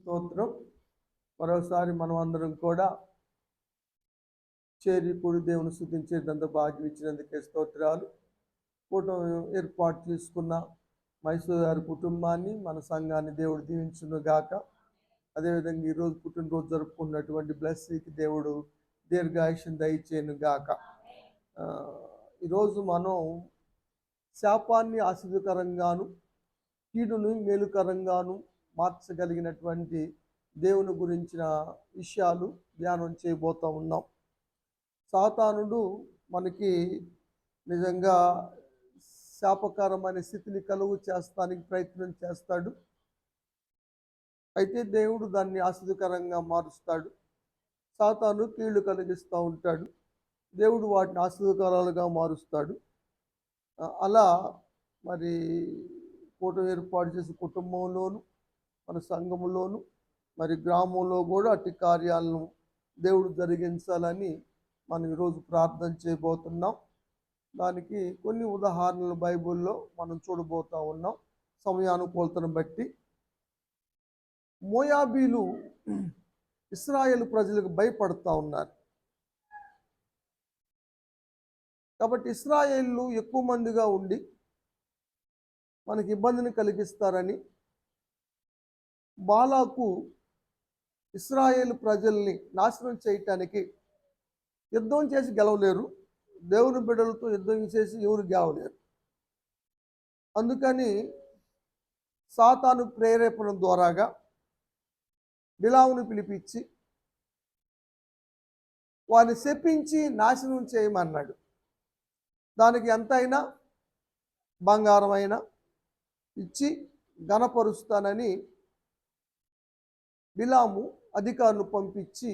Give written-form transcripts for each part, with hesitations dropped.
స్తోత్రం. మరోసారి మనం అందరం కూడా చేరి కూడి దేవుని స్తుతించేంత భాగ్యం ఇచ్చినందుకే స్తోత్రాలు. కూటమి ఏర్పాటు చేసుకున్న మైసూర్ గారి కుటుంబాన్ని, మన సంఘాన్ని దేవుడు దీవించును గాక. అదేవిధంగా ఈరోజు పుట్టినరోజు జరుపుకున్నటువంటి బ్లెస్సీకి దేవుడు దీర్ఘాయుష్యం దయచేయను గాక. ఈరోజు మనం శాపాన్ని ఆశీర్వదకరంగాను కీడును మేలుకరంగాను మార్చగలిగినటువంటి దేవుని గురించిన విషయాలు ధ్యానం చేయబోతూ ఉన్నాం. సాతానుడు మనకి నిజంగా శాపకరమైన స్థితిని కలుగు చేస్తానికి ప్రయత్నం చేస్తాడు. అయితే దేవుడు దాన్ని ఆశీర్వదకరంగా మారుస్తాడు. సాతాను కీళ్లు కలిగిస్తూ ఉంటాడు, దేవుడు వాటిని ఆశీర్వదకరాలుగా మారుస్తాడు. అలా మరి కూటమి ఏర్పాటు చేసే కుటుంబంలోను, మన సంఘములోను, మరి గ్రామంలో కూడా అట్టి కార్యాలను దేవుడు జరిగించాలని మనం ఈరోజు ప్రార్థన చేయబోతున్నాం. దానికి కొన్ని ఉదాహరణలు బైబిల్లో మనం చూడబోతూ ఉన్నాం సమయానుకూలతను బట్టి. మోయాబీలు ఇశ్రాయేలు ప్రజలకు భయపడుతూ ఉన్నారు. కాబట్టి ఇశ్రాయేలు ఎక్కువ మందిగా ఉండి మనకి ఇబ్బందిని కలిగిస్తారని బాలాకు ఇశ్రాయేలు ప్రజల్ని నాశనం చేయటానికి యుద్ధం చేసి గెలవలేరు, దేవుని బిడ్డలతో యుద్ధం చేసి ఎవరు గెలవలేరు. అందుకని సాతాను ప్రేరేపణ ద్వారాగా బిలామును పిలిపించి వారిని శపించి నాశనం చేయమన్నాడు. దానికి ఎంతైనా బంగారమైనా ఇచ్చి ఘనపరుస్తానని బిలాము అధికారులు పంపించి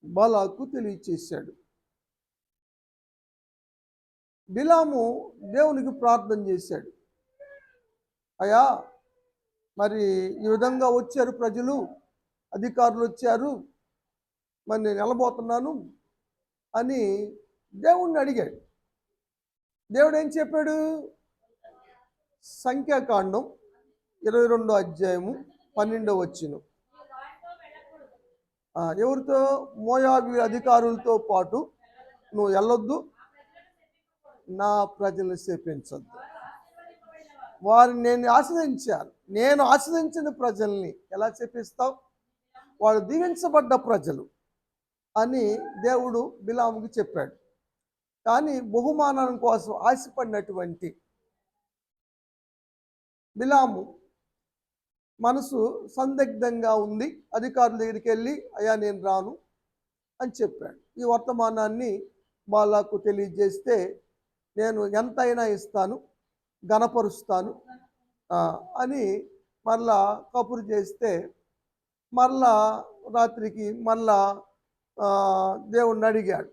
బాలాకు తెలియచేశాడు. బిలాము దేవునికి ప్రార్థన చేశాడు, అయ్యా మరి ఈ విధంగా వచ్చారు ప్రజలు, అధికారులు వచ్చారు, మరి నేను వెళ్ళబోతున్నాను అని దేవుణ్ణి అడిగాడు. దేవుడు ఏం చెప్పాడు? సంఖ్యాకాండం 22వ అధ్యాయము 12వ వచనం. ఎవరితో? మోయాబీ అధికారులతో పాటు నువ్వు వెళ్ళొద్దు, నా ప్రజలను శపించొద్దు. వారిని నేను ఆశ్రయించాను, నేను ఆశ్రయించిన ప్రజల్ని ఎలా శపిస్తావు? వాళ్ళు దీవించబడ్డ ప్రజలు అని దేవుడు బిలాముకి చెప్పాడు. కానీ బహుమానం కోసం ఆశపడినటువంటి బిలాము మనసు సందిగ్ధంగా ఉంది. అధికారుల దగ్గరికి వెళ్ళి అయ్యా నేను రాను అని చెప్పాడు. ఈ వర్తమానాన్ని బాలాకు తెలియజేస్తే నేను ఎంతైనా ఇస్తాను, ఘనపరుస్తాను అని మరలా కబురు చేస్తే మరలా రాత్రికి మరలా దేవుడిని అడిగాడు.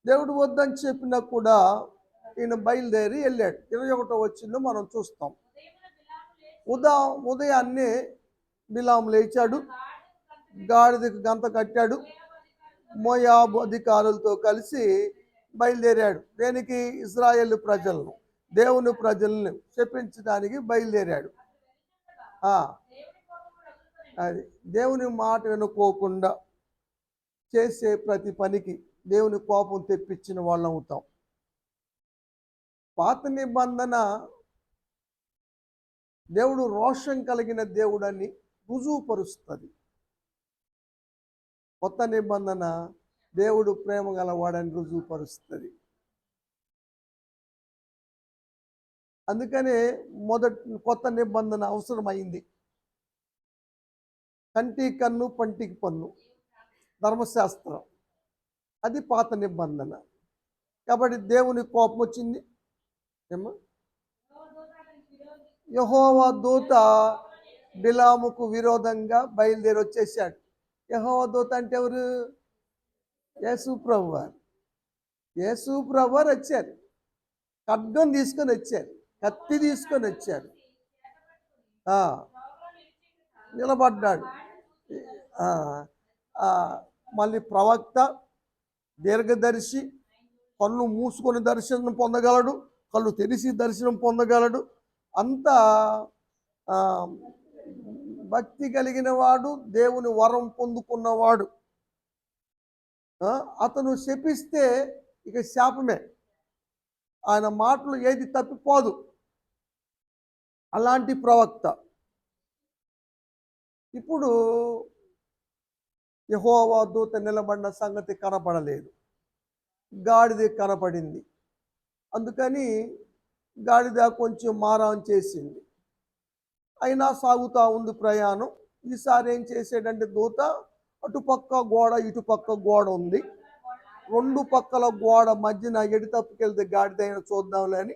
దేవుడు వద్దని చెప్పినా కూడా ఈయన బయలుదేరి వెళ్ళాడు. 21వ వచనంలో మనం చూస్తాం. ఉదయాన్నే బిలాము లేచాడు, గాడిదకు గంత కట్టాడు, మోయాబు అధికారులతో కలిసి బయలుదేరాడు. దేనికి? ఇశ్రాయేలు ప్రజలను, దేవుని ప్రజలను శపించడానికి బయలుదేరాడు. అది దేవుని మాట వినుకోకుండా చేసే ప్రతి పనికి దేవుని కోపం తెప్పించిన వాళ్ళం అవుతాం. పాత నిబంధన దేవుడు రోషం కలిగిన దేవుడని రుజువుపరుస్తుంది. కొత్త నిబంధన దేవుడు ప్రేమ గలవాడని రుజువుపరుస్తుంది. అందుకనే కొత్త నిబంధన అవసరమైంది. కంటికి కన్ను, పంటికి పన్ను ధర్మశాస్త్రం, అది పాత నిబంధన. కాబట్టి దేవుని కోపం వచ్చింది. ఏమో యెహోవా దూత బిలాముకు విరోధంగా బయలుదేరి వచ్చేసాడు. యెహోవా దూత అంటే ఎవరు? యేసు ప్రభువారు. యేసు ప్రభువారు వచ్చారు, ఖడ్గం తీసుకొని వచ్చారు, కత్తి తీసుకొని వచ్చారు. నిలబడ్డాడు. మళ్ళీ ప్రవక్త, దీర్ఘదర్శి, కళ్ళు మూసుకొని దర్శనం పొందగలడు, కళ్ళు తెరిచి దర్శనం పొందగలడు. అంతా భక్తి కలిగిన వాడు, దేవుని వరం పొందుకున్నవాడు. అతను శపిస్తే ఇక శాపమే, ఆయన మాటలు ఏది తప్పిపోదు. అలాంటి ప్రవక్త. ఇప్పుడు యెహోవా దూత నిలబడిన సంగతి కనపడలేదు, గాడిద కనపడింది. అందుకని గాడిద కొంచెం మారం చేసింది, అయినా సాగుతూ ఉంది ప్రయాణం. ఈసారి ఏం చేసాడంటే దూత, అటుపక్క గోడ ఇటుపక్క గోడ ఉంది, రెండు పక్కల గోడ మధ్యన ఎడి తప్పుకెళ్తే గాడిదైనా చూద్దాంలే అని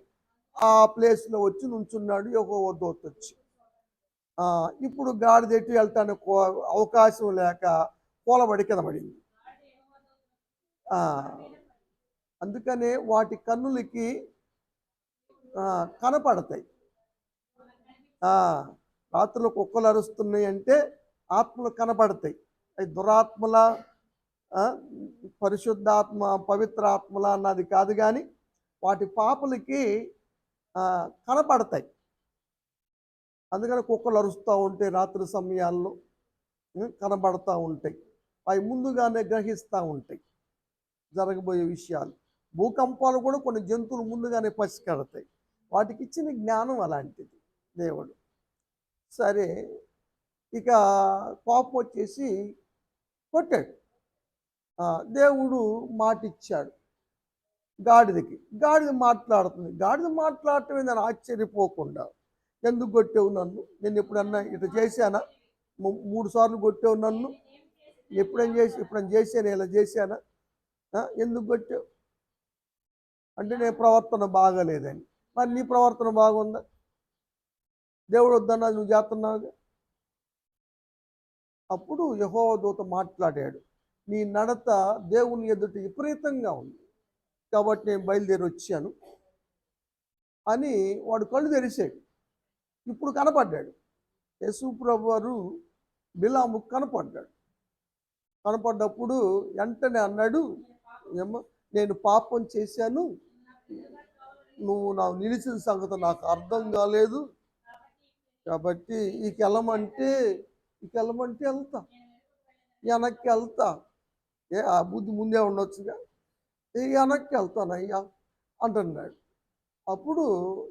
ఆ ప్లేస్లో వచ్చి నుంచున్నాడు యెహోవా దూత వచ్చి. ఇప్పుడు గాడిద ఎటు వెళ్తానికి అవకాశం లేక కూలబడి కింద పడింది. అందుకనే వాటి కన్నులకి కనపడతాయి. రాత్రులు కుక్కలు అరుస్తున్నాయి అంటే ఆత్మలు కనపడతాయి. అవి దురాత్మల, పరిశుద్ధాత్మ, పవిత్ర ఆత్మల అన్నది కాదు, కానీ వాటి పాపలకి కనపడతాయి. అందుకని కుక్కలు అరుస్తూ ఉంటాయి రాత్రి సమయాల్లో, కనబడతా ఉంటాయి. అవి ముందుగానే గ్రహిస్తూ ఉంటాయి జరగబోయే విషయాలు. భూకంపాలు కూడా కొన్ని జంతువులు ముందుగానే పసిగడతాయి. వాటికి ఇచ్చిన జ్ఞానం అలాంటిది దేవుడు. సరే, ఇక కోపం వచ్చేసి కొట్టాడు. దేవుడు మాట ఇచ్చాడు గాడిదకి. గాడిద మాట్లాడుతుంది. గాడిద మాట్లాడటమే నేను ఆశ్చర్యపోకుండా, ఎందుకు కొట్టావు నన్ను? నేను ఎప్పుడన్నా ఇట్లా చేశానా? 3 సార్లు కొట్టావు నన్ను, ఎప్పుడైనా చేశాను ఇలా చేశానా? ఎందుకు కొట్టావు అంటే నేను ప్రవర్తన బాగాలేదని. మరి నీ ప్రవర్తన బాగుందా? దేవుడు వద్దన్నా నువ్వు చేస్తున్నావుగా. అప్పుడు యెహోవా దూత మాట్లాడాడు, నీ నడత దేవుని ఎదుట విపరీతంగా ఉంది కాబట్టి నేను బయలుదేరి వచ్చాను అని వాడు కళ్ళు తెరిచాడు. ఇప్పుడు కనపడ్డాడు. యేసు ప్రభు వారు బిలాము కనపడ్డాడు. కనపడ్డప్పుడు వెంటనే అన్నాడు, ఏమో నేను పాపం చేశాను, నువ్వు నాకు నిలిచిన సంగతి నాకు అర్థం కాలేదు, కాబట్టి ఇక వెళ్ళమంటే వెళ్తా, వెనక్కి వెళ్తా. ఆ బుద్ధి ముందే ఉండొచ్చుగా, వెనక్కి వెళ్తానయ్యా అంటున్నాడు. అప్పుడు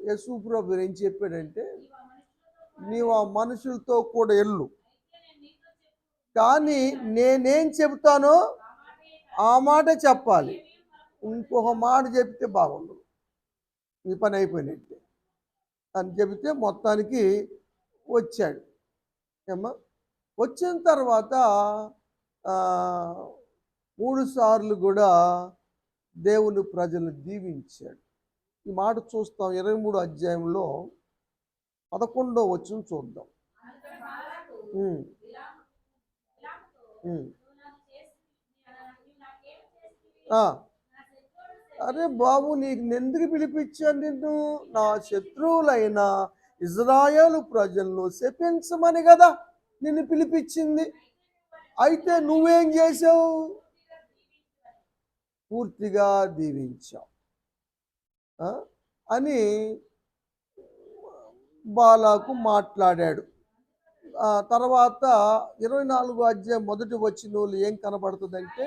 యేసు ప్రభు ఏం చెప్పాడంటే, నీవు ఆ మనుషులతో కూడా వెళ్ళు, కానీ నేనేం చెబుతానో ఆ మాట చెప్పాలి. ఇంకొక మాట చెప్తే బాగుండదు, ఈ పని అయిపోయినట్టే అని చెబితే మొత్తానికి వచ్చాడు. ఏమో వచ్చిన తర్వాత 3 సార్లు కూడా దేవుని ప్రజలు దీవించాడు. ఈ మాట చూస్తాం 23 అధ్యాయంలో 11వ వచనం చూద్దాం. అరే బాబు, నీకు ఎందుకు పిలిపించాను నిన్ను? నా శత్రువులైన ఇజ్రాయేలు ప్రజలను శపించమని కదా నిన్ను పిలిపించింది. అయితే నువ్వేం చేసావు? పూర్తిగా దీవించావు అని బాలాకు మాట్లాడాడు. తర్వాత 24 అధ్యాయం మొదటి వచనంలో ఏం కనబడుతుందంటే,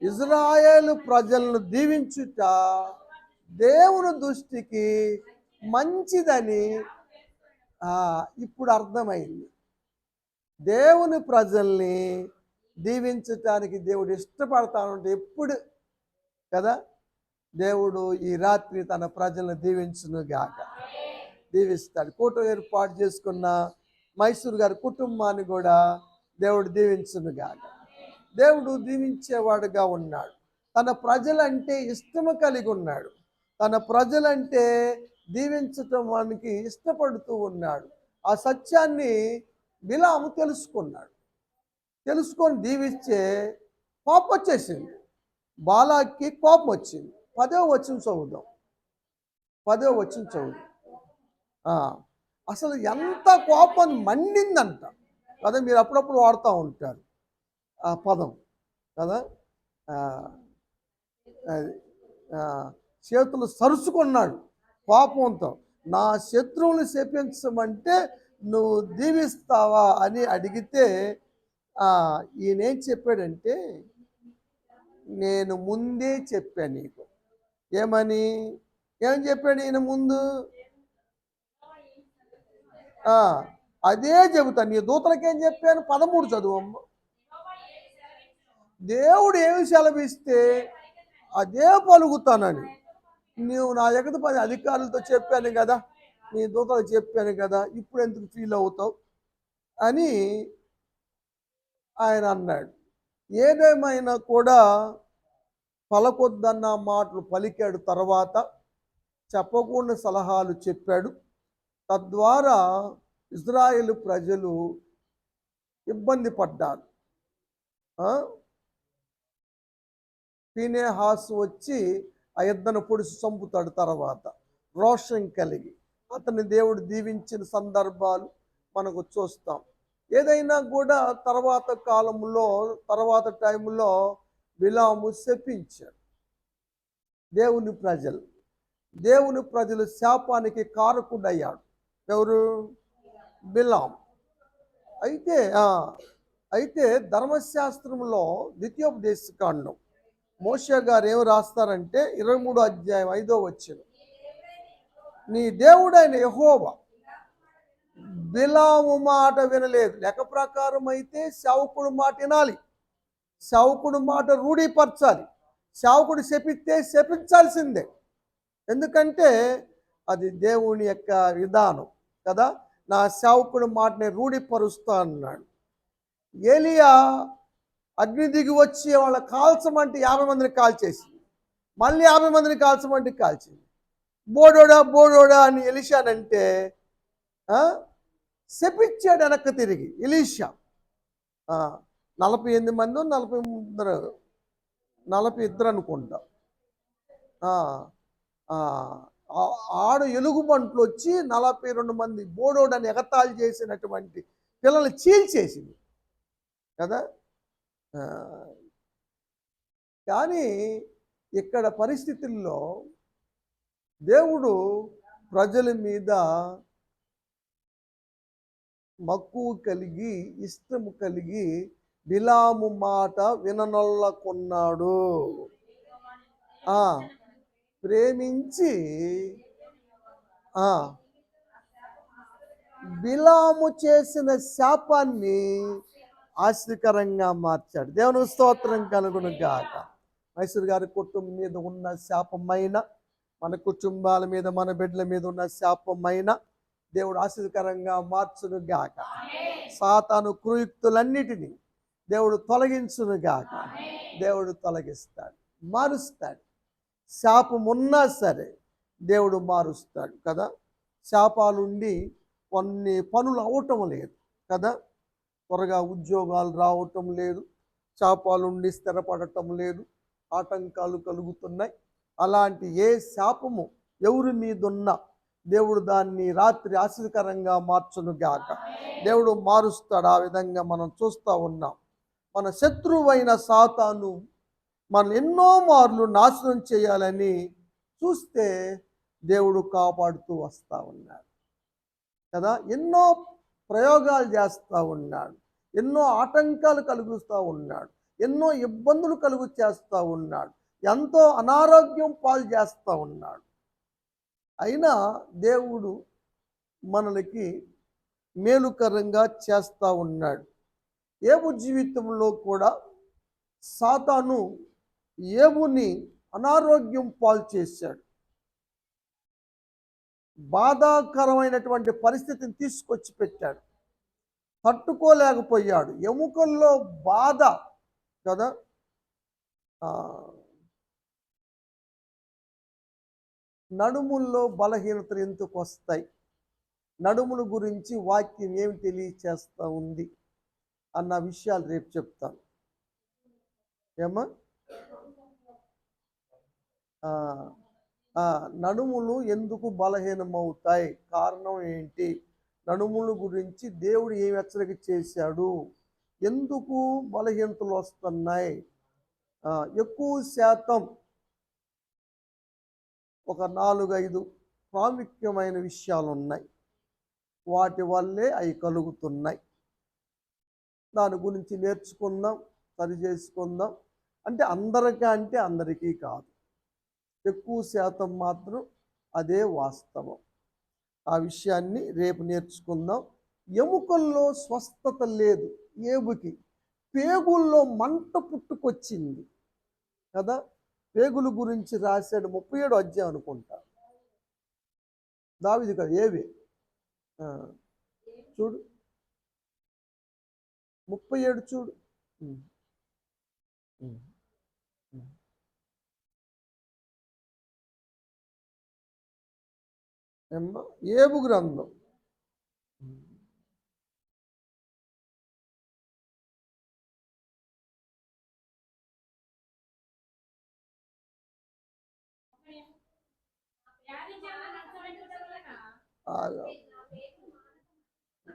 ఇజ్రాయేలు ప్రజలను దీవించుట దేవుని దృష్టికి మంచిదని ఇప్పుడు అర్థమైంది. దేవుని ప్రజల్ని దీవించటానికి దేవుడు ఇష్టపడతానంటే ఎప్పుడు కదా. దేవుడు ఈ రాత్రి తన ప్రజలను దీవించునుగాక, దీవిస్తాడు. కూటమి ఏర్పాటు చేసుకున్న మైసూర్ గారి కుటుంబాన్ని కూడా దేవుడు దీవించునుగాక. దేవుడు దీవించేవాడుగా ఉన్నాడు. తన ప్రజలంటే ఇష్టము కలిగి ఉన్నాడు. తన ప్రజలంటే దీవించటం వానికి ఇష్టపడుతూ ఉన్నాడు. ఆ సత్యాన్ని బిలాము తెలుసుకున్నాడు. తెలుసుకొని దీవిస్తే కోపం వచ్చేసింది. బాలాకి కోపం వచ్చింది. 10వ వచనం చదువుదాం. 10వ వచనం చదువుదాం. అసలు ఎంత కోపం మండిందంట కదా. మీరు అప్పుడప్పుడు వాడుతూ ఉంటారు ఆ పదం కదా. చేతులు సరుచుకున్నాడు కోపంతో. నా శత్రువుని శపించమంటే నువ్వు దీవిస్తావా అని అడిగితే ఈయనేం చెప్పాడంటే, నేను ముందే చెప్పాను నీకు. ఏమని ఏం చెప్పాడు ఈయన ముందు? అదే చెబుతాను. నీ దూతలకేం చెప్పాను? 13 చదువు. దేవుడు ఏమి సెలవిస్తే అదే పలుకుతానని నువ్వు నా దగ్గర 10 అధికారులతో చెప్పాను కదా, నీ దూతలు చెప్పాను కదా, ఇప్పుడు ఎందుకు ఫీల్ అవుతావు అని ఆయన అన్నాడు. ఏదేమైనా కూడా పలకొద్దన్న మాటలు పలికాడు. తర్వాత చెప్పకుండా సలహాలు చెప్పాడు. తద్వారా ఇజ్రాయేలు ప్రజలు ఇబ్బంది పడ్డారు. ఫీనెహాసు వచ్చి ఆ ఇద్దరు పొడిసి చంపుతాడు. తర్వాత రోషం కలిగి అతన్ని దేవుడు దీవించిన సందర్భాలు మనకు చూస్తాం. ఏదైనా కూడా తర్వాత కాలంలో, తర్వాత టైంలో బిలాము శపించాడు దేవుని ప్రజలు శాపానికి కారకుడయ్యాడు. ఎవరు? బిలాం. అయితే ధర్మశాస్త్రంలో ద్వితీయోపదేశకాండం మోషే గారు ఏమి రాస్తారంటే 23 అధ్యాయం 5వ వచనం, నీ దేవుడైన యెహోవా బిలాము మాట వినలేదు. లెక్క ప్రకారం అయితే సేవకుడు మాట వినాలి, సేవకుడు మాట రూఢీపరచాలి. సేవకుడు శపిస్తే శపించాల్సిందే, ఎందుకంటే అది దేవుని యొక్క విధానం కదా. నా సేవకుడు మాటని రూఢీపరుస్తా అన్నాడు. ఏలియా అగ్ని దిగి వచ్చి వాళ్ళ కాల్చమంటే 50 మందిని కాల్చేసింది, మళ్ళీ 50 మందిని కాల్చమంటే కాల్చింది. బోడోడా అని ఎలీషానంటే శపించాడు వెనక్కి తిరిగి. ఎలీషా 48 మంది 42 అనుకుంటా. ఆడు ఎలుగుబంట్లు వచ్చి 42 మంది బోడోడని ఎగతాళి చేసినటువంటి పిల్లలు చీల్చేసింది కదా. కానీ ఇక్కడ పరిస్థితుల్లో దేవుడు ప్రజల మీద మక్కువ కలిగి, ఇష్టము కలిగి బిలాము మాట విననొల్లకున్నాడు. ప్రేమించి బిలాము చేసిన శాపాన్ని ఆశ్చర్యకరంగా మార్చాడు. దేవుని స్తోత్రం కలుగును గాక. మైసూర్ గారి కుటుంబం మీద ఉన్న శాపమైన, మన కుటుంబాల మీద, మన బిడ్డల మీద ఉన్న శాపమైన దేవుడు ఆశ్చర్యకరంగా మార్చును గాక. సాతాను కుయుక్తులన్నిటినీ దేవుడు తొలగించును గాక. దేవుడు తొలగిస్తాడు, మారుస్తాడు. శాపం ఉన్నా సరే దేవుడు మారుస్తాడు కదా. శాపాలుండి కొన్ని పనులు అవటం లేదు కదా. త్వరగా ఉద్యోగాలు రావటం లేదు, శాపాలుండి స్థిరపడటం లేదు, ఆటంకాలు కలుగుతున్నాయి. అలాంటి ఏ శాపము ఎవరి మీదున్నా దేవుడు దాన్ని రాత్రి ఆశ్చర్యకరంగా మార్చును గాక. దేవుడు మారుస్తాడు. ఆ విధంగా మనం చూస్తూ ఉన్నాం. మన శత్రువైన సాతాను మనం ఎన్నో మార్లు నాశనం చేయాలని చూస్తే దేవుడు కాపాడుతూ వస్తూ ఉన్నాడు కదా. ఎన్నో ప్రయోగాలు చేస్తూ ఉన్నాడు, ఎన్నో ఆటంకాలు కలుగుతూ ఉన్నాడు, ఎన్నో ఇబ్బందులు కలుగు చేస్తూ ఉన్నాడు, ఎంతో అనారోగ్యం పాలు చేస్తూ ఉన్నాడు. అయినా దేవుడు మనకి మేలుకరంగా చేస్తూ ఉన్నాడు. ఏబు జీవితంలో కూడా సాతాను ఏబుని అనారోగ్యం పాలు చేశాడు, బాధాకరమైనటువంటి పరిస్థితిని తీసుకొచ్చి పెట్టాడు. తట్టుకోలేకపోయాడు. ఎముకల్లో బాధ కదా. నడుముల్లో బలహీనతలు ఎందుకు వస్తాయి, నడుముల గురించి వాక్యం ఏమి తెలియచేస్తూ ఉంది అన్న విషయాలు రేపు చెప్తాను. ఏమా నడుములు ఎందుకు బలహీనమవుతాయి, కారణం ఏంటి, నడుముల గురించి దేవుడు ఏమి హెచ్చరిక చేశాడు, ఎందుకు బలహీనతలు వస్తున్నాయి, ఎక్కువ శాతం ఒక 4-5 ప్రాముఖ్యమైన విషయాలు ఉన్నాయి. వాటి వల్లే అవి కలుగుతున్నాయి. దాని గురించి నేర్చుకుందాం, సరి చేసుకుందాం. అంటే అందరికీ కాదు, ఎక్కువ శాతం మాత్రం అదే వాస్తవం. ఆ విషయాన్ని రేపు నేర్చుకుందాం. ఎముకల్లో స్వస్థత లేదు ఏబుకి, పేగుల్లో మంట పుట్టుకొచ్చింది కదా. పేగుల గురించి రాశాడు 37 అధ్యాయం అనుకుంటా, దావీదు కదా, ఏవి చూడు 37 చూడు. ఏబు గ్రంథం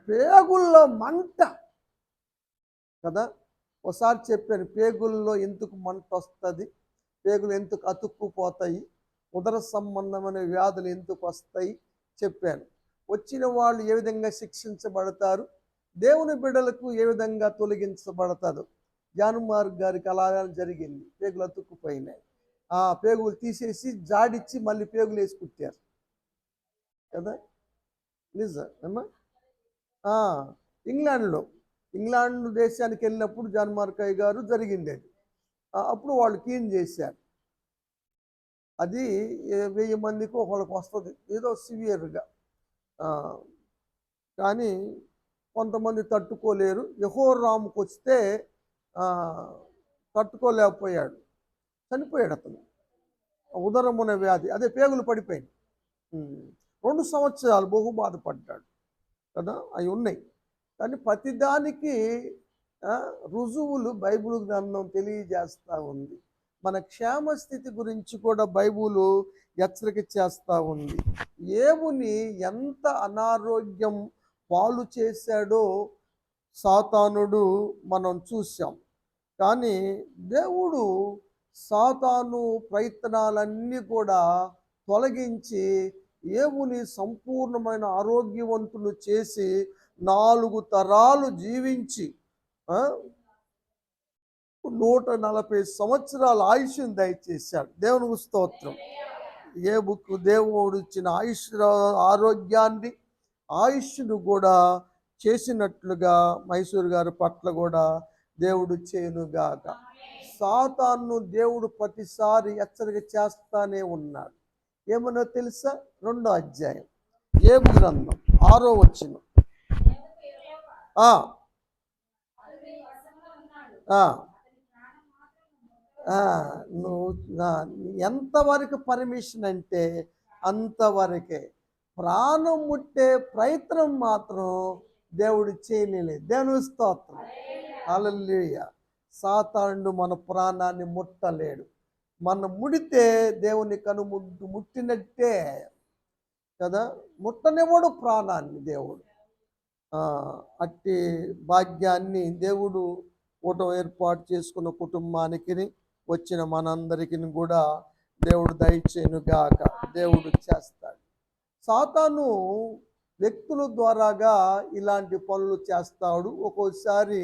పేగుల్లో మంట కదా. ఒకసారి చెప్పాను, పేగుల్లో ఎందుకు మంట వస్తుంది, పేగులు ఎందుకు అతుక్కుపోతాయి, ఉదర సంబంధమైన వ్యాధులు ఎందుకు వస్తాయి చెప్పాను. వచ్చిన వాళ్ళు ఏ విధంగా శిక్షించబడతారు, దేవుని బిడ్డలకు ఏ విధంగా తొలగించబడతారు. జానుమార్గ్ గారికి అలా జరిగింది, పేగులు అతుక్కుపోయినాయి. ఆ పేగులు తీసేసి జాడిచ్చి మళ్ళీ పేగులు వేసి కుట్టారు కదా. నిజమా? ఇంగ్లాండ్ దేశానికి వెళ్ళినప్పుడు జాన్మార్కయ్య గారు జరిగింది అది. అప్పుడు వాళ్ళు క్లీన్ చేశారు. అది 1000 మందికి ఒకళ్ళకి వస్తుంది ఏదో సివియర్గా. కానీ కొంతమంది తట్టుకోలేరు. యెహోరాముకు వస్తే తట్టుకోలేకపోయాడు, చనిపోయాడు అతను. ఉదరమున వ్యాధి, అదే పేగులు పడిపోయింది. 2 సంవత్సరాలు బహు బాధపడ్డాడు కదా. అవి ఉన్నాయి. కానీ ప్రతిదానికి రుజువులు బైబిల్ గ్రంథం తెలియజేస్తూ ఉంది. మన క్షేమస్థితి గురించి కూడా బైబిల్ హెచ్చరిక చేస్తూ ఉంది. ఏబుని ఎంత అనారోగ్యం పాలు చేశాడో సాతానుడు మనం చూసాం. కానీ దేవుడు సాతాను ప్రయత్నాలన్నీ కూడా తొలగించి ఏబుని సంపూర్ణమైన ఆరోగ్యవంతులు చేసి 4 తరాలు జీవించి 140 సంవత్సరాల ఆయుష్ను దయచేశాడు. దేవునికి స్తోత్రం. ఏబుకు దేవుడు ఇచ్చిన ఆరోగ్యాన్ని ఆయుష్ను కూడా చేసినట్లుగా మైసూర్ గారి పట్ల కూడా దేవుడు చేయునుగాక. సాతాను దేవుడు ప్రతిసారి హెచ్చరిక చేస్తానే ఉన్నాడు. ఏమన్నా తెలుసా? 2వ అధ్యాయం ఏబు గ్రంథం 6వ వచనం. నువ్వు ఎంతవరకు పర్మిషన్ అంటే అంతవరకే. ప్రాణం ముట్టే ప్రయత్నం మాత్రం దేవుడు చేయలేదు. దేవుని స్తోత్రం. హల్లెలూయా. సాతానుడు మన ప్రాణాన్ని ముట్టలేడు. మనం ముడితే దేవుని ముట్టినట్టే కదా. ముట్టనివ్వడు ప్రాణాన్ని దేవుడు. అట్టి భాగ్యాన్ని దేవుడు కూటం ఏర్పాటు చేసుకున్న కుటుంబానికి వచ్చిన మనందరికీ కూడా దేవుడు దయచేయునుగాక. దేవుడు చేస్తాడు. సాతాను వ్యక్తుల ద్వారాగా ఇలాంటి పనులు చేస్తాడు. ఒక్కోసారి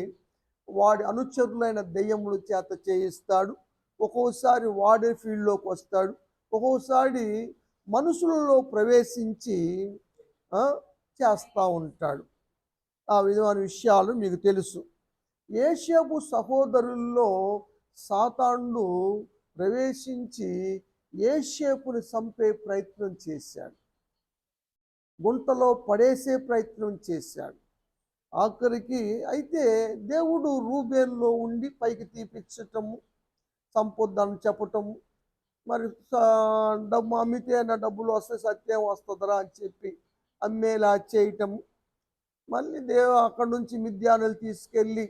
వాడి అనుచరులైన దెయ్యముల చేత చేయిస్తాడు. ఒక్కోసారి వాడే ఫీల్డ్లోకి వస్తాడు. ఒక్కోసారి మనుషులలో ప్రవేశించి చేస్తూ ఉంటాడు. ఆ విధమైన విషయాలు మీకు తెలుసు. యేషేబు సహోదరుల్లో సాతానుడు ప్రవేశించి యేషేపుని చంపే ప్రయత్నం చేశాడు, గుంటలో పడేసే ప్రయత్నం చేశాడు. ఆఖరికి అయితే దేవుడు రూబేన్లో ఉండి పైకి తీపిచ్చటము, సంపొద్దని చెప్పటము, మరి డబ్బు అమ్మితే నా డబ్బులు వస్తే సత్యం వస్తుందరా అని చెప్పి అమ్మేలా చేయటము. మళ్ళీ అక్కడి నుంచి మిద్యానులు తీసుకెళ్ళి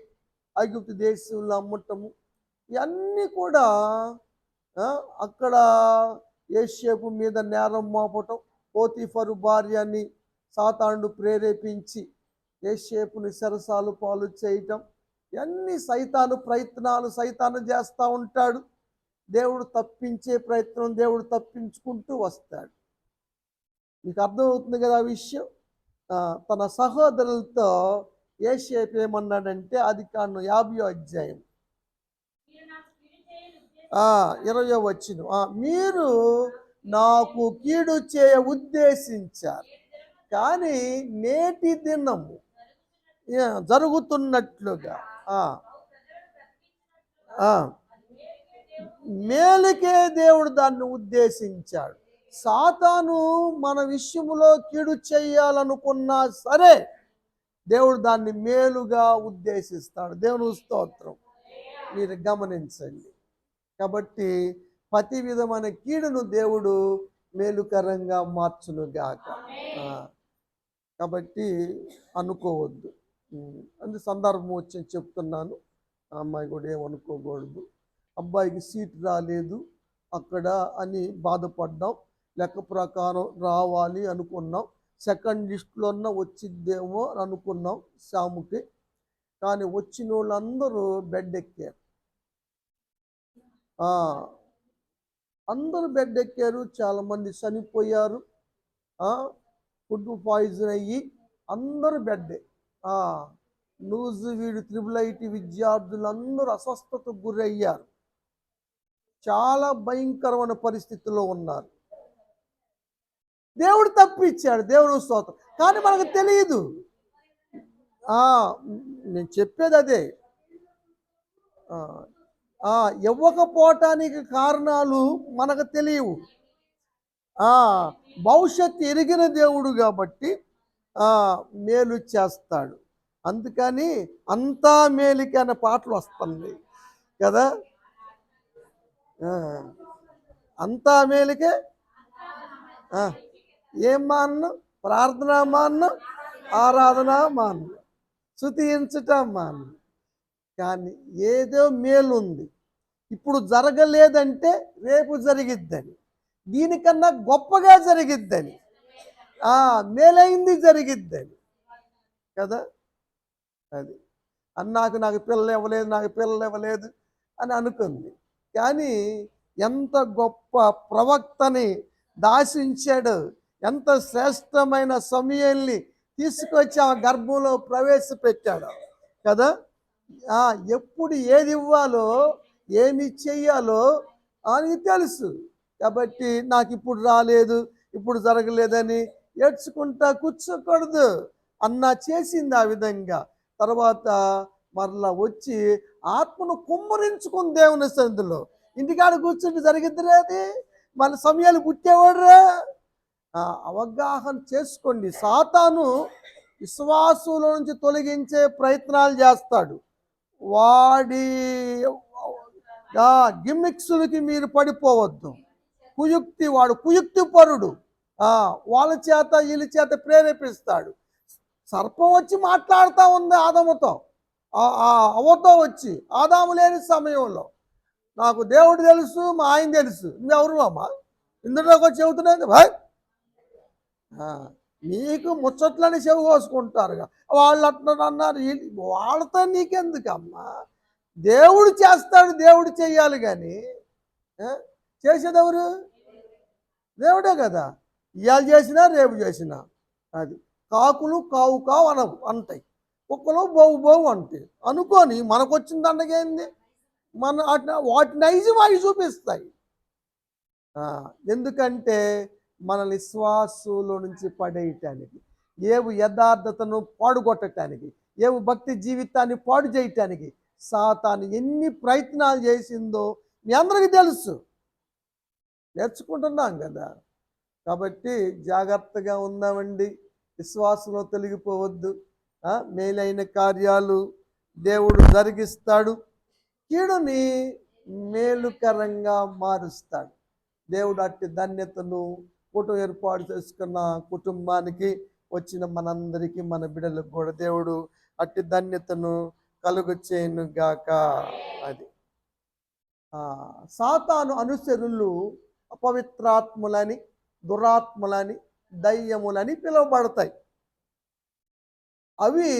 ఐగుప్తు దేశంలో అమ్మటము. ఇవన్నీ కూడా అక్కడ యేషేపు మీద నేరం మోపటం, పోతీఫరు భార్యని సాతానుడు ప్రేరేపించి యేషేపుని సరసాలు పాలు చేయటం. ఇవన్నీ సైతాను ప్రయత్నాలు. సైతాను చేస్తూ ఉంటాడు. దేవుడు తప్పించే ప్రయత్నం, దేవుడు తప్పించుకుంటూ వస్తాడు. మీకు అర్థమవుతుంది కదా ఆ విషయం. తన సహోదరులతో యోసేపు ఏమన్నాడంటే, ఆదికాండం 50వ అధ్యాయం 20వ వచనం, మీరు నాకు కీడు చేయ ఉద్దేశించారు, కానీ నేటి దినము జరుగుతున్నట్లుగా మేలుకే దేవుడు దాన్ని ఉద్దేశించాడు. సాతాను మన విషయంలో కీడు చేయాలనుకున్నా సరే దేవుడు దాన్ని మేలుగా ఉద్దేశిస్తాడు. దేవుని స్తోత్రం. మీరు గమనించండి. కాబట్టి ప్రతి విధమైన కీడును దేవుడు మేలుకరంగా మార్చునుగాక. కాబట్టి అనుకోవద్దు. అందు సందర్భం వచ్చి చెప్తున్నాను. అమ్మాయి కూడా ఏమనుకోకూడదు. అబ్బాయికి సీట్ రాలేదు అక్కడ అని బాధపడ్డాం. లెక్క ప్రకారం రావాలి అనుకున్నాం. సెకండ్ లిస్టులోన్న వచ్చిద్దేమో అని అనుకున్నాం శాముకి. కానీ వచ్చిన వాళ్ళందరూ బెడ్ ఎక్కారు. అందరూ బెడ్ ఎక్కారు. చాలామంది చనిపోయారు. ఫుడ్ పాయిజన్ అయ్యి అందరూ బెడ్డే. వీడు త్రిబుల్ విద్యార్థులందరూ అస్వస్థతకు గురయ్యారు. చాలా భయంకరమైన పరిస్థితుల్లో ఉన్నారు. దేవుడు తప్పిచ్చాడు. దేవుడు స్తోత్రం. కానీ మనకు తెలియదు. నేను చెప్పేది అదే. ఇవ్వకపోవటానికి కారణాలు మనకు తెలియవు. భవిష్యత్తు ఎరిగిన దేవుడు కాబట్టి మేలు చేస్తాడు. అందుకని అంతా మేలుకి అనే పాటలు వస్తున్నాయి కదా. అంతా మేలుకే. ఏం మాన్నం? ప్రార్థన మాన్నం, ఆరాధన మాన్నం, స్తుతించటం మాన్నం. కానీ ఏదో మేలు ఉంది. ఇప్పుడు జరగలేదంటే రేపు జరిగిద్దని, దీనికన్నా గొప్పగా జరిగిద్దని, మేలైంది జరిగిద్దని కదా. అది నాకు పిల్లలు ఇవ్వలేదు అని అనుకుంది. కానీ ఎంత గొప్ప ప్రవక్తని దాసించాడు. ఎంత శ్రేష్టమైన సమయాల్ని తీసుకొచ్చి ఆ గర్భంలో ప్రవేశపెట్టాడు కదా. ఎప్పుడు ఏది ఇవ్వాలో ఏమి చెయ్యాలో అని తెలుసు. కాబట్టి నాకు ఇప్పుడు రాలేదు, ఇప్పుడు జరగలేదని ఏడ్చుకుంటా కూర్చోకూడదు. అన్న చేసింది ఆ విధంగా. తర్వాత మరలా వచ్చి ఆత్మను కుమ్మరించుకుని దేవుని సన్నిధిలో ఇంటికాడ కూర్చుంటే జరిగిద్దిరా. అది మన సమయాలు పుట్టేవాడురా. అవగాహన చేసుకోండి. సాతాను విశ్వాసుల నుంచి తొలగించే ప్రయత్నాలు చేస్తాడు. వాడి గిమ్మిక్సులకి మీరు పడిపోవద్దు. వాడు కుయుక్తి పరుడు. వాళ్ళ చేత వీళ్ళ చేత ప్రేరేపిస్తాడు. సర్పం వచ్చి మాట్లాడుతూ ఉంది ఆదాముతో, అవ్వతో వచ్చి. ఆదాము లేని సమయంలో నాకు దేవుడు తెలుసు, మా ఆయన తెలుసు, నువ్వెవరు అమ్మా ఇందులోకి వచ్చి చెబుతున్నది? నీకు ముచ్చట్లని చెవి కోసుకుంటారుగా. వాళ్ళు అట్లా అన్నారు, వాళ్ళతో నీకెందుకమ్మా? దేవుడు చేస్తాడు, దేవుడు చెయ్యాలి. కానీ చేసేదెవరు? దేవుడే కదా. ఇవాళ చేసినా రేపు చేసినా. అది కాకులు కావు కావు అంటాయి, కుక్కలు బోవు బోవు అంటాయి. అనుకొని మనకు వచ్చిన దండగేంది? వాటిని అవి చూపిస్తాయి. ఎందుకంటే మనల్ని విశ్వాసులో నుంచి పడేయటానికి, ఏవు యథార్థతను పాడుగొట్టడానికి, ఏవు భక్తి జీవితాన్ని పాడు చేయటానికి సాతాను ఎన్ని ప్రయత్నాలు చేసిందో మీ అందరికీ తెలుసు. నేర్చుకుంటున్నాం కదా. కాబట్టి జాగ్రత్తగా ఉందామండి. విశ్వాసంలో తొలగిపోవద్దు. మేలైన కార్యాలు దేవుడు జరిగిస్తాడు. కీడుని మేలుకరంగా మారుస్తాడు. దేవుడు అట్టి ధన్యతను కుటుంబం ఏర్పాటు చేసుకున్న కుటుంబానికి వచ్చిన మనందరికీ, మన బిడ్డలకు కూడా దేవుడు అట్టి ధన్యతను కలుగు చేయను గాక. అది సాతాను అనుచరులు అపవిత్రాత్ములని, దురాత్ములని, దయ్యములని పిలువబడతాయి. అవి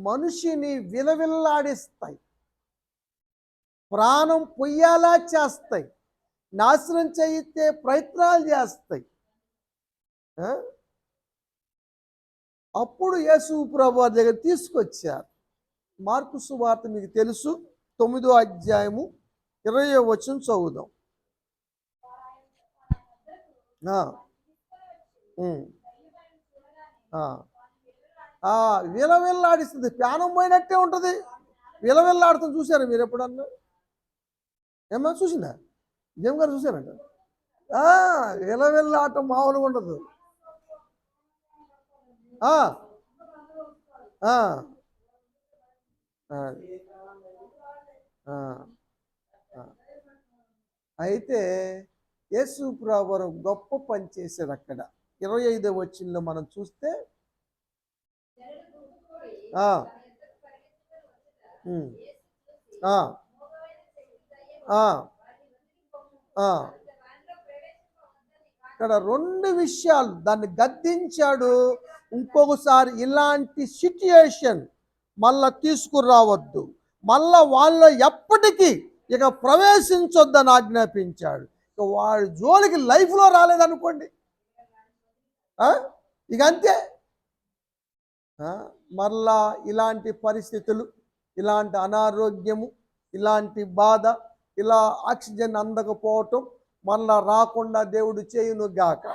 మనిషిని విలవిల్లాడిస్తాయి, ప్రాణం పొయ్యేలా చేస్తాయి, నాశనం చేయితే ప్రయత్నాలు చేస్తాయి. అప్పుడు యేసు ప్రభు వారి దగ్గర తీసుకొచ్చారు. మార్కు సువార్త మీకు తెలుసు, 9వ అధ్యాయము 20వ వచనం చదువుదాం. విలవిల్లాడిస్తుంది, ప్యానం పోయినట్టే ఉంటుంది. విలవిల్లాడుతుంది. చూసారా మీరు ఎప్పుడన్నా? ఏమన్నా చూసిందా? జేమ్ గారు చూసారంట. విలవిల్లాటం మామూలుగా ఉండదు. అయితే యేసు ప్రభువు గొప్ప పని చేశారు అక్కడ. 25వ వచనంలో మనం చూస్తే ఇక్కడ 2 విషయాలు దాన్ని గద్దించాడు. ఇంకొకసారి ఇలాంటి సిచ్యుయేషన్ మళ్ళా తీసుకురావద్దు, మళ్ళా వాళ్ళు ఎప్పటికీ ఇక ప్రవేశించొద్దని ఆజ్ఞాపించాడు. ఇక వాడి జోలికి లైఫ్లో రాలేదనుకోండి, ఇక అంతే. మళ్ళా ఇలాంటి పరిస్థితులు, ఇలాంటి అనారోగ్యము, ఇలాంటి బాధ, ఇలా ఆక్సిజన్ అందకపోవటం మళ్ళా రాకుండా దేవుడు చేయును గాక.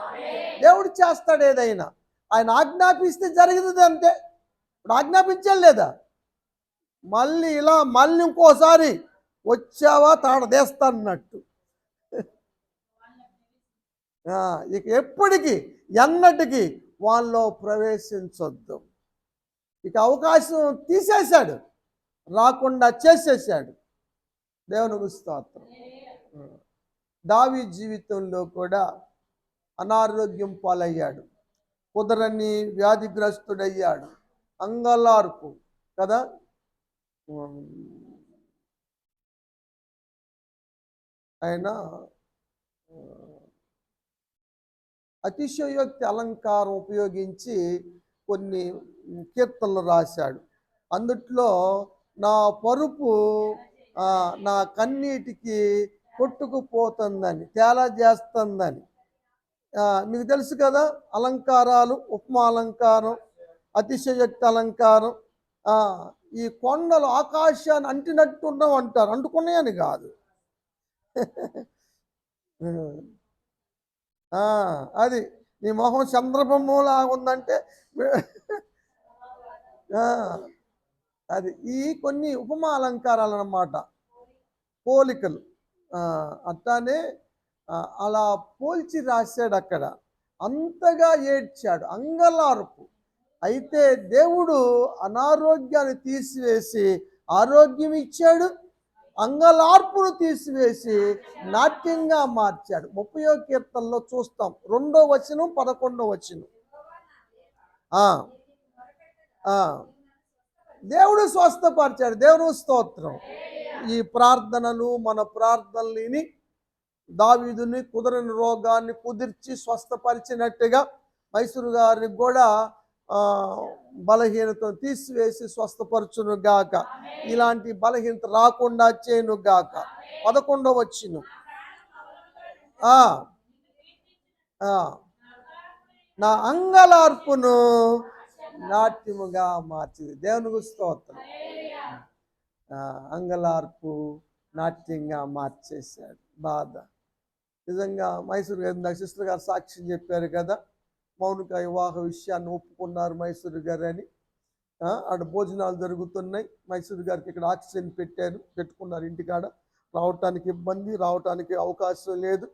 దేవుడు చేస్తాడు ఏదైనా. ఆయన ఆజ్ఞాపిస్తే జరిగింది అంతే. ఇప్పుడు ఆజ్ఞాపించలేదా? మళ్ళీ ఇలా మళ్ళీ ఇంకోసారి వచ్చావా తాడదేస్తాన్నట్టు. ఇక ఎప్పటికీ ఎన్నటికీ వాళ్ళలో ప్రవేశించొద్దు. ఇక అవకాశం తీసేశాడు, రాకుండా చేసేసాడు. దేవునికి స్తోత్రం. దావీదు జీవితంలో కూడా అనారోగ్యం పాలయ్యాడు, కుదరని వ్యాధిగ్రస్తుడయ్యాడు, అంగలార్పు కదా. ఆయన అతిశయోక్తి అలంకారం ఉపయోగించి కొన్ని కీర్తనలు రాశాడు. అందుట్లో నా పరుపు నా కన్నీటికి కొట్టుకుపోతుందని, తేలా చేస్తుందని. మీకు తెలుసు కదా అలంకారాలు, ఉపమా అలంకారం, అతిశయోక్తి అలంకారం. ఈ కొండలు ఆకాశాన్ని అంటినట్టు ఉన్నావు అంటారు, అంటుకున్నాయని కాదు. అది నీ మొహం చంద్రబొమ్మలా ఉందంటే అది ఈ కొన్ని ఉపమా అలంకారాలు అన్నమాట, పోలికలు. అట్లానే అలా పోల్చి రాశాడు అక్కడ. అంతగా ఏడ్చాడు, అంగలార్పు. అయితే దేవుడు అనారోగ్యాన్ని తీసివేసి ఆరోగ్యం ఇచ్చాడు, అంగలార్పును తీసివేసి నాట్యంగా మార్చాడు. 30వ కీర్తనలో చూస్తాం, 2వ వచనం 11వ వచనం. దేవుడు స్వస్థపరిచాడు. దేవుని స్తోత్రం. ఈ ప్రార్థనలు, మన ప్రార్థనలని దావీదుని కుదరని రోగాన్ని కుదిర్చి స్వస్థపరిచినట్టుగా మైసూరు గారిని కూడా బలహీనతను తీసివేసి స్వస్థపరచును గాక. ఇలాంటి బలహీనత రాకుండా చేయను గాక. 11వ వచనం. నా అంగలార్పును నాట్యముగా మార్చింది. దేవునికి స్తోత్రం. అంగలార్పు నాట్యంగా మార్చేశాడు. బాధ నిజంగా మైసూరు గారు సిస్టర్ గారు సాక్ష్యం చెప్పారు కదా, మౌనిక వివాహ విషయాన్ని ఒప్పుకున్నారు మైసూరు గారు అని. ఆడ భోజనాలు జరుగుతున్నాయి. మైసూరు గారికి ఇక్కడ ఆక్సిజన్ పెట్టుకున్నారు. ఇంటికాడ రావటానికి ఇబ్బంది, రావటానికి అవకాశం లేదు.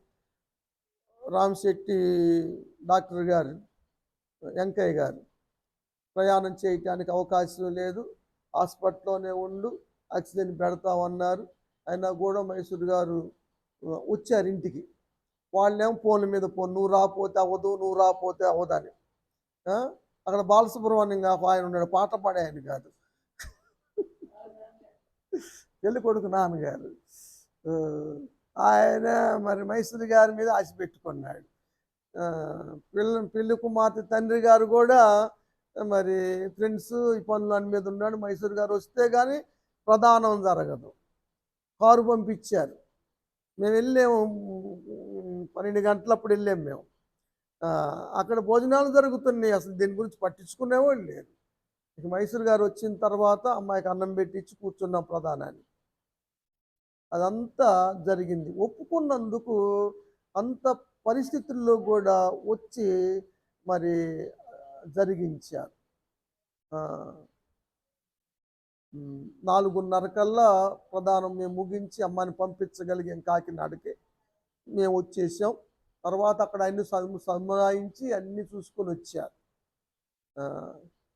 రామశెట్టి డాక్టర్ గారు, వెంకయ్య గారు ప్రయాణం చేయటానికి అవకాశం లేదు, హాస్పిటల్లోనే ఉండు ఆక్సిజన్ పెడతామన్నారు. అయినా కూడా మైసూరు గారు వచ్చారు ఇంటికి. వాళ్ళేమో ఫోన్ల మీద ఫోన్, నువ్వు రాకపోతే అవ్వదు, నువ్వు రాకపోతే అవ్వదని. అక్కడ బాలసుబ్రహ్మణ్యం ఆయన ఉన్నాడు, పాట పాడే ఆయన కాదు, పెళ్ళి కొడుకు నాన్నగారు. ఆయన మరి మైసూరు గారి మీద ఆశ పెట్టుకున్నాడు. పెళ్లి కుమార్తె తండ్రి గారు కూడా మరి ఫ్రెండ్స్ ఈ పనులు అన్ని మీద ఉన్నాడు. మైసూరు గారు వస్తే కానీ ప్రధానం జరగదు. కారు పంపించారు. మేము వెళ్ళాము, 12 గంటలప్పుడు వెళ్ళాము మేము. అక్కడ భోజనాలు జరుగుతున్నాయి, అసలు దీని గురించి పట్టించుకునేవాళ్ళు లేరు. ఇక మైసూర్ గారు వచ్చిన తర్వాత అమ్మాయికి అన్నం పెట్టించి కూర్చున్నాం ప్రధానాన్ని. అదంతా జరిగింది. ఒప్పుకున్నందుకు అంత పరిస్థితుల్లో కూడా వచ్చి మరి జరిగించారు. 4:30 కల్లా ప్రధానం మేము ముగించి అమ్మాయిని పంపించగలిగాం కాకినాడకి. మేము వచ్చేసాం. తర్వాత అక్కడ అన్ని సంబరాయించి అన్నీ చూసుకొని వచ్చారు.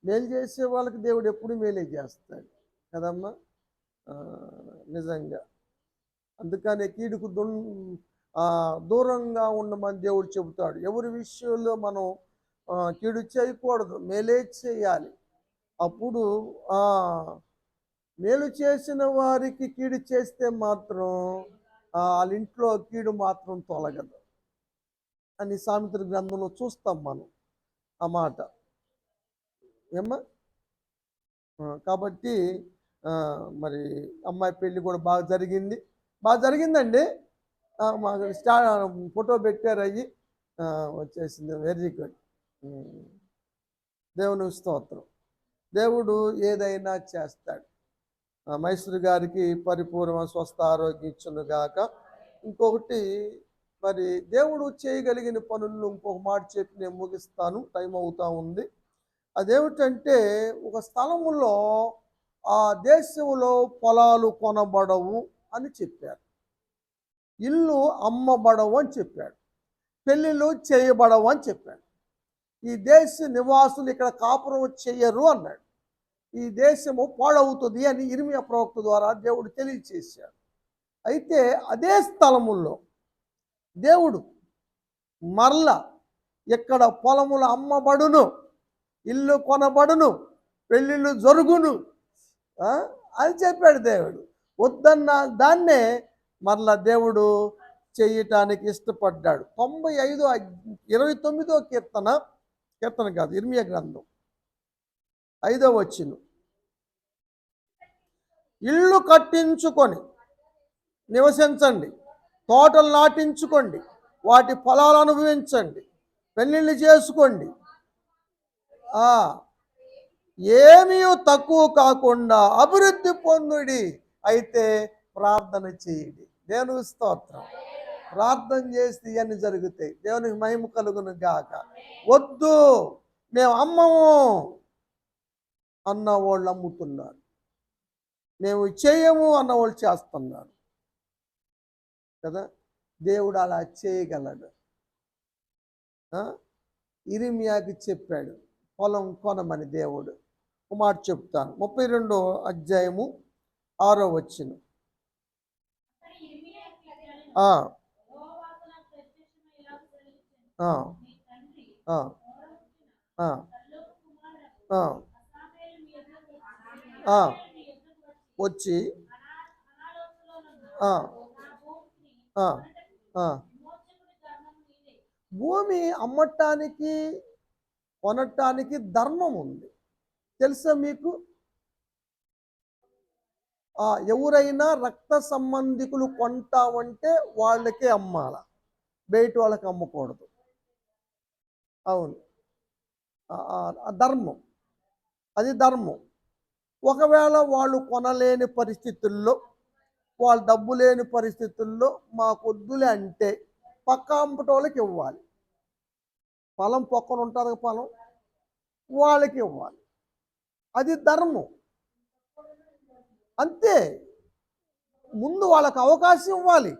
మేలు చేసే వాళ్ళకి దేవుడు ఎప్పుడు మేలే చేస్తాడు కదమ్మా. నిజంగా అందుకనే కీడుకు దూరంగా ఉండమని దేవుడు చెబుతాడు. ఎవరి విషయంలో మనం కీడు చేయకూడదు, మేలే చేయాలి. అప్పుడు మేలు చేసిన వారికి కీడు చేస్తే మాత్రం వాళ్ళ ఇంట్లో కీడు మాత్రం తొలగదు అని సామెతల గ్రంథంలో చూస్తాం మనం ఆ మాట. ఏమ్మా, కాబట్టి మరి అమ్మాయి పెళ్ళి కూడా బాగా జరిగిందండి. మాకు ఫోటో పెట్టారు, అయ్యి వచ్చేసింది. Very good. దేవుని స్తోత్రం. దేవుడు ఏదైనా చేస్తాడు. మైసూరు గారికి పరిపూర్ణ స్వస్థ ఆరోగ్యం ఇచ్చును గాక. ఇంకొకటి మరి దేవుడు చేయగలిగిన పనులను ఇంకొక మాట చెప్పి నేను ముగిస్తాను, టైం అవుతా ఉంది. అదేమిటంటే ఒక స్థలములో ఆ దేశంలో పొలాలు కొనబడవు అని చెప్పారు, ఇల్లు అమ్మబడవు అని చెప్పాడు, పెళ్ళిళ్ళు చేయబడవు అని చెప్పాడు. ఈ దేశ నివాసులు ఇక్కడ కాపురం చేయరు అన్నాడు. ఈ దేశము పాడవుతుంది అని ఇర్మియా ప్రవక్త ద్వారా దేవుడు తెలియచేశాడు. అయితే అదే స్థలముల్లో దేవుడు మరల ఇక్కడ పొలములు అమ్మబడును, ఇల్లు కొనబడును, పెళ్ళిళ్ళు జరుగును అని చెప్పాడు దేవుడు. వద్దన్న దాన్నే మరలా దేవుడు చేయటానికి ఇష్టపడ్డాడు. 29వ కీర్తన కాదు, ఇర్మియా గ్రంథం 5వ వచనం. ఇళ్ళు కట్టించుకొని నివసించండి, తోటలు నాటించుకోండి, వాటి ఫలాలు అనుభవించండి, పెళ్ళిళ్ళు చేసుకోండి, ఏమీ తక్కువ కాకుండా అభివృద్ధి పొందుడి. అయితే ప్రార్థన చేయండి. దేవునికి స్తోత్రం. ప్రార్థన చేస్తే ఇవన్నీ జరుగుతాయి. దేవునికి మహిమ కలుగును గాక. వద్దు మేము అమ్మము అన్న వాళ్ళు అమ్ముతున్నారు, మేము చేయము అన్న వాళ్ళు చేస్తున్నారు కదా. దేవుడు అలా చేయగలడు. ఇర్మియాకి చెప్పాడు పొలం కొనమని దేవుడు. ఒక మాట చెప్తాను, 32వ అధ్యాయము 6వ వచనం. వచ్చి భూమి అమ్మటానికి కొనటానికి ధర్మం ఉంది, తెలుసా మీకు? ఎవరైనా రక్త సంబంధికులు కొంటామంటే వాళ్ళకే అమ్మాల, బయట వాళ్ళకి అమ్మకూడదు. అవును, ధర్మం, అది ధర్మం. ఒకవేళ వాళ్ళు కొనలేని పరిస్థితుల్లో, వాళ్ళు డబ్బు లేని పరిస్థితుల్లో మాకొద్దులే అంటే పక్క అమ్మటోళ్ళకి ఇవ్వాలి. పొలం పక్కన ఉంటారు, పొలం వాళ్ళకి ఇవ్వాలి, అది ధర్మం. అంతే, ముందు వాళ్ళకి అవకాశం ఇవ్వాలి.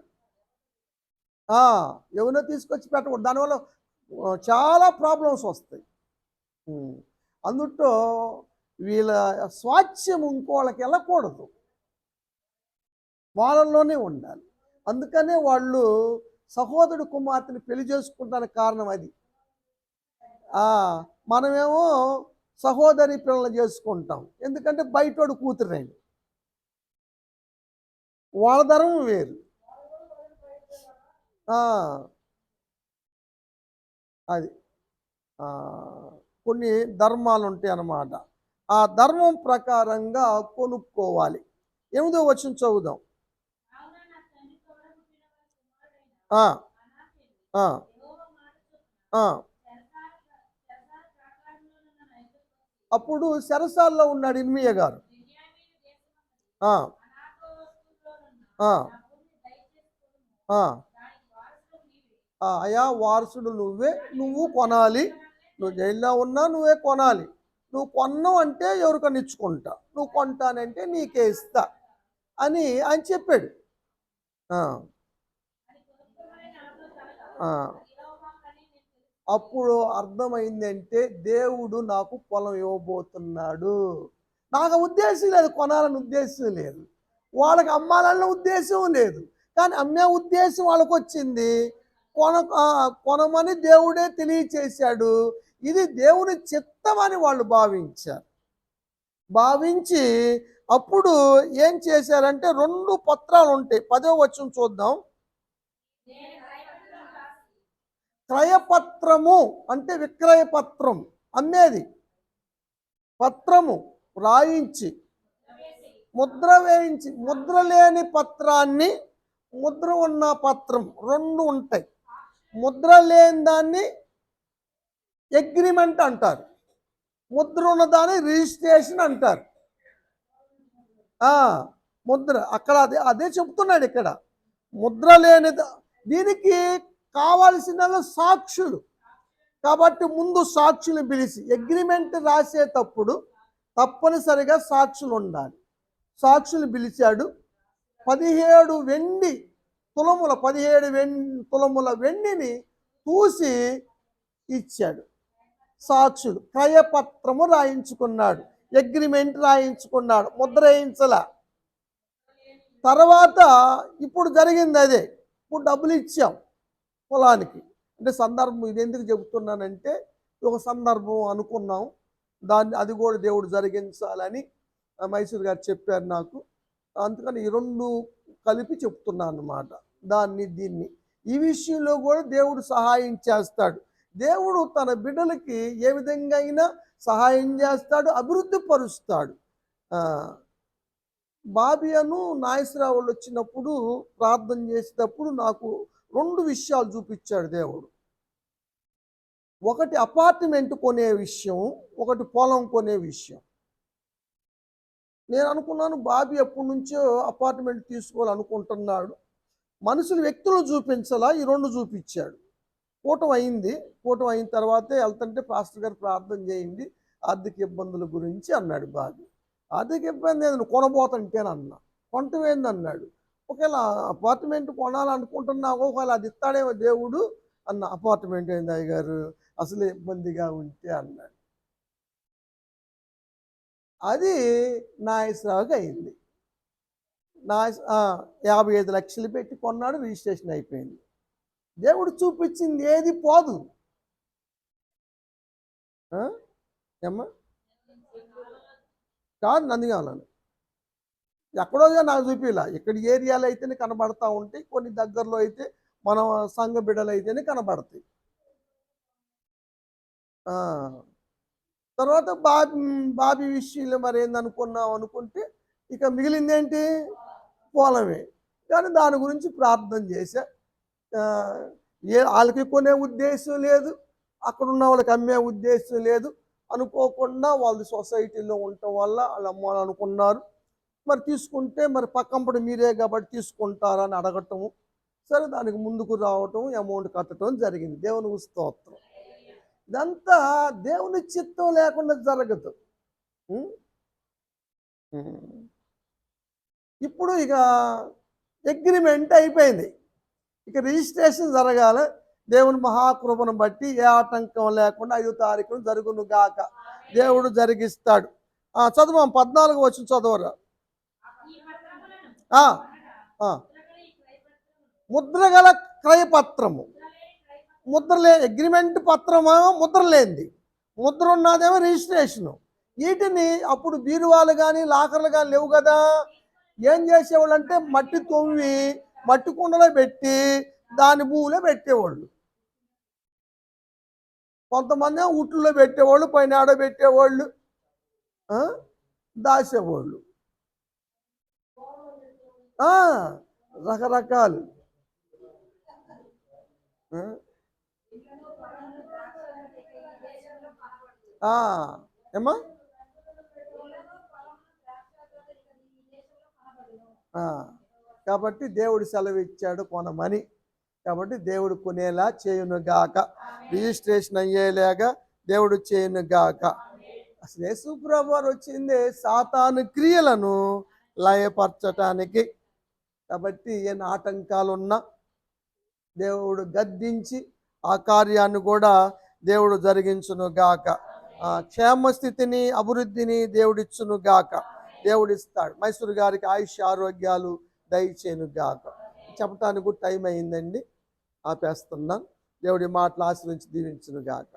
ఎవరినో తీసుకొచ్చి పెట్టకూడదు, దానివల్ల చాలా ప్రాబ్లమ్స్ వస్తాయి. అందుట్లో వీళ్ళ స్వాస్థ్యం ఇంకోళ్ళకి వెళ్ళకూడదు, వాళ్ళలోనే ఉండాలి. అందుకనే వాళ్ళు సహోదరుడు కుమార్తెని పెళ్లి చేసుకుంటానికి కారణం అది. మనమేమో సహోదరి పిల్లలు చేసుకుంటాం, ఎందుకంటే బయటోడు కూతురైంది, వాళ్ళ ధర్మం వేరు. అది కొన్ని ధర్మాలు ఉంటాయి అన్నమాట. ఆ ధర్మం ప్రకారంగా కొనుక్కోవాలి. 8వ వచనం చదువుదాం. అప్పుడు చెరసాల్లో ఉన్నాడు ఇర్మియా గారు. ఆ, ఆ, ఆ, అయా వారసుడు నువ్వే, నువ్వు కొనాలి. నువ్వు జైల్లో ఉన్నా నువ్వే కొనాలి. నువ్వు కొన్నావు అంటే ఎవరికైనా ఇచ్చుకుంటా, నువ్వు కొంటానంటే నీకే ఇస్తా అని ఆయన చెప్పాడు. ఆ, ఆ. అప్పుడు అర్థమైందంటే దేవుడు నాకు పొలం ఇవ్వబోతున్నాడు. నాకు ఉద్దేశం లేదు, కొనాలని ఉద్దేశం లేదు, వాళ్ళకి అమ్మాలన్న ఉద్దేశం లేదు, కానీ అమ్మే ఉద్దేశం వాళ్ళకు వచ్చింది. కొన కొనమని దేవుడే తెలియచేశాడు. ఇది దేవుని చిత్తమని వాళ్ళు భావించి అప్పుడు ఏం చేశారంటే 2 పత్రాలు ఉంటాయి. 10వ వచనం చూద్దాం. క్రయపత్రము అంటే విక్రయపత్రం, అమ్మేది. పత్రము రాయించి ముద్ర వేయించి, ముద్ర లేని పత్రాన్ని, ముద్ర ఉన్న పత్రం 2 ఉంటాయి. ముద్ర లేని దాన్ని అగ్రిమెంట్ అంటారు, ముద్ర ఉన్నదాన్ని రిజిస్ట్రేషన్ అంటారు. ముద్ర అక్కడ అదే అదే చెప్తున్నాడు ఇక్కడ. ముద్ర లేని దీనికి కావాల్సిన సాక్షులు. కాబట్టి ముందు సాక్షులు పిలిచి అగ్రిమెంట్ రాసేటప్పుడు తప్పనిసరిగా సాక్షులు ఉండాలి. సాక్షులు పిలిచాడు. 17 వెండి తులముల 17 తులముల వెండిని చూసి ఇచ్చాడు. సాక్షులు క్రయపత్రము రాయించుకున్నాడు, అగ్రిమెంట్ రాయించుకున్నాడు, ముద్ర వేయించల. తర్వాత ఇప్పుడు జరిగింది అదే. ఇప్పుడు డబ్బులు ఇచ్చాం పొలానికి. అంటే సందర్భం ఇది ఎందుకు చెబుతున్నానంటే, ఒక సందర్భం అనుకున్నాం, అది కూడా దేవుడు జరిగించాలని మైసూర్ గారు చెప్పారు నాకు. అందుకని ఈ 2 కలిపి చెప్తున్నాను అన్నమాట. దీన్ని ఈ విషయంలో కూడా దేవుడు సహాయం చేస్తాడు. దేవుడు తన బిడ్డలకి ఏ విధంగా అయినా సహాయం చేస్తాడు, అభివృద్ధి పరుస్తాడు. బాబియాను నాగేశ్వరరావు వాళ్ళు వచ్చినప్పుడు ప్రార్థన చేసేటప్పుడు నాకు 2 విషయాలు చూపించాడు దేవుడు. ఒకటి అపార్ట్మెంట్ కొనే విషయం, ఒకటి పొలం కొనే విషయం. నేను అనుకున్నాను బాబీ ఎప్పటి నుంచో అపార్ట్మెంట్ తీసుకోవాలనుకుంటున్నాడు. మనుషులు వ్యక్తులు చూపించాలా, ఈ 2 చూపించాడు. కూటమి అయిన తర్వాతే వెళ్తుంటే పాస్టర్ గారు ప్రార్థన చేయండి ఆర్థిక ఇబ్బందుల గురించి అన్నాడు బాబీ. ఆర్థిక ఇబ్బంది ఏది, నువ్వు కొనబోతుంటేనన్నా. కొంటం ఏందన్నాడు. ఒకవేళ అపార్ట్మెంట్ కొనాలనుకుంటున్నావు, ఒకవేళ అది ఇస్తాడేమో దేవుడు అన్న. అపార్ట్మెంట్ ఏంది అయ్యగారు, అసలు ఇబ్బందిగా ఉంటే అన్నాడు. అది నాగేశ్వరరావుకి అయింది. 55 లక్షలు పెట్టి కొన్నాడు, రిజిస్ట్రేషన్ అయిపోయింది. దేవుడు చూపించింది ఏది పోదు. ఏమ్మా కాదు, నందిగాలను ఎక్కడోగా నాకు చూపిలా. ఇక్కడ ఏరియాలో అయితేనే కనబడతా ఉంటాయి, కొన్ని దగ్గరలో అయితే మన సంఘ బిడ్డలు అయితేనే కనబడతాయి. తర్వాత బాబీ విషయంలో మరి ఏందనుకున్నాం అనుకుంటే, ఇక మిగిలిందేంటి, పొలమే. కానీ దాని గురించి ప్రార్థన చేశా. వాళ్ళకి కొనే ఉద్దేశం లేదు, అక్కడ ఉన్న వాళ్ళకి అమ్మే ఉద్దేశం లేదు. అనుకోకుండా వాళ్ళు సొసైటీలో ఉండటం వల్ల వాళ్ళు అమ్మాలనుకున్నారు. మరి తీసుకుంటే మరి పక్కంపడి మీరే కాబట్టి తీసుకుంటారని అడగటము. సరే, దానికి ముందుకు రావటం, అమౌంట్ కట్టడం జరిగింది. దేవునికి స్తోత్రం. ఇదంతా దేవుని చిత్తం లేకుండా జరగదు. ఇప్పుడు ఇక అగ్రిమెంట్ అయిపోయింది, ఇక రిజిస్ట్రేషన్ జరగాల. దేవుని మహాకృపను బట్టి ఏ ఆటంకం లేకుండా 5వ తారీఖున జరుగును గాక. దేవుడు జరిగిస్తాడు. చదువు 14 వచ్చి చదవరా. ముద్రగల క్రయపత్రము, ముద్ర అగ్రిమెంట్ పత్రమేమో ముద్ర లేనిది, ముద్ర ఉన్నదేమో రిజిస్ట్రేషను. వీటిని అప్పుడు బీరువాలు కానీ లాకర్లు కానీ లేవు కదా. ఏం చేసేవాళ్ళు అంటే మట్టి తొవ్వి మట్టి కుండలో పెట్టి దాని భూమిలో పెట్టేవాళ్ళు. కొంతమంది ఉట్లో పెట్టేవాళ్ళు, పైన ఆడ పెట్టేవాళ్ళు, దాచేవాళ్ళు, రకరకాలు. ఏమ్మా ఆ, కాబట్టి దేవుడు సెలవు ఇచ్చాడు కొనమని. కాబట్టి దేవుడు కొనేలా చేయునుగాక, రిజిస్ట్రేషన్ అయ్యేలాగా దేవుడు చేయునుగాక. అసలు యేసు ప్రభు వారు వచ్చిందే సాతాను క్రియలను లయపరచటానికి. కాబట్టి ఎన్ని ఆటంకాలు ఉన్నా దేవుడు గద్దించి ఆ కార్యాన్ని కూడా దేవుడు జరిగించును గాక. క్షేమస్థితిని అభివృద్ధిని దేవుడిచ్చును గాక. దేవుడిస్తాడు. మైసూరు గారికి ఆయుష్ ఆరోగ్యాలు దయచేను గాక. చెప్పటానికి కూడా టైం అయిందండి, ఆపేస్తున్నాను. దేవుడి మాటలు ఆశ్రయించి దీవించును గాక.